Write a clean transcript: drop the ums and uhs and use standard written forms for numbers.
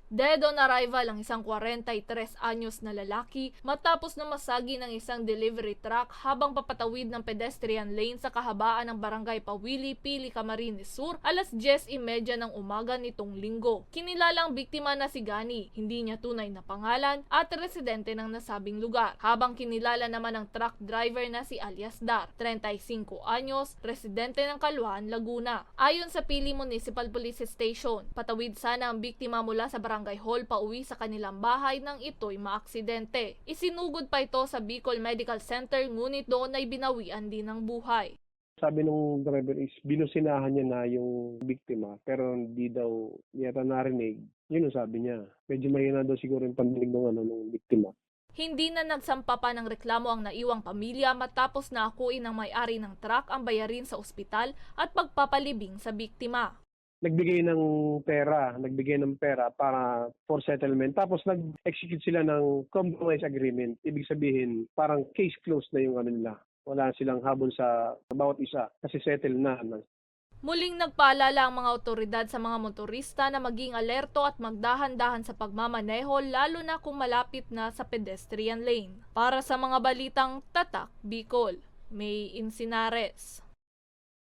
Dead on arrival ang isang 43 anyos na lalaki matapos na masagi ng isang delivery truck habang papatawid ng pedestrian lane sa kahabaan ng barangay Pawili, Pili, Camarines Sur, alas 10:30 ng umaga nitong linggo. Kinilalang biktima na si Gani, hindi niya tunay na pangalan at residente ng nasabing lugar. Habang kinilala naman ng truck driver na si alias Dar, 35 anyos, residente ng Caloocan, Laguna. Ayon sa Pili Municipal Police Station, patawid sana ang biktima mula sa Barangay Hall pauwi sa kanilang bahay nang ito'y maaksidente. Isinugod pa ito sa Bicol Medical Center ngunit doon ay binawian din ng buhay. Sabi nung driver is binusinahan niya na yung biktima pero hindi daw yata narinig. Yun ang sabi niya. Medyo mahina daw siguro yung pandinig ng biktima. Hindi na nagsampa pa ng reklamo ang naiwang pamilya matapos na akuin ng may-ari ng truck ang bayarin sa ospital at pagpapalibing sa biktima. Nagbigay ng pera para for settlement. Tapos nag-execute sila ng compromise agreement. Ibig sabihin, parang case closed na yung nila. Wala silang habol sa bawat isa kasi settle na. Muling nagpaalala ang mga otoridad sa mga motorista na maging alerto at magdahan-dahan sa pagmamaneho lalo na kung malapit na sa pedestrian lane. Para sa mga balitang Tatak Bicol, May Insinares.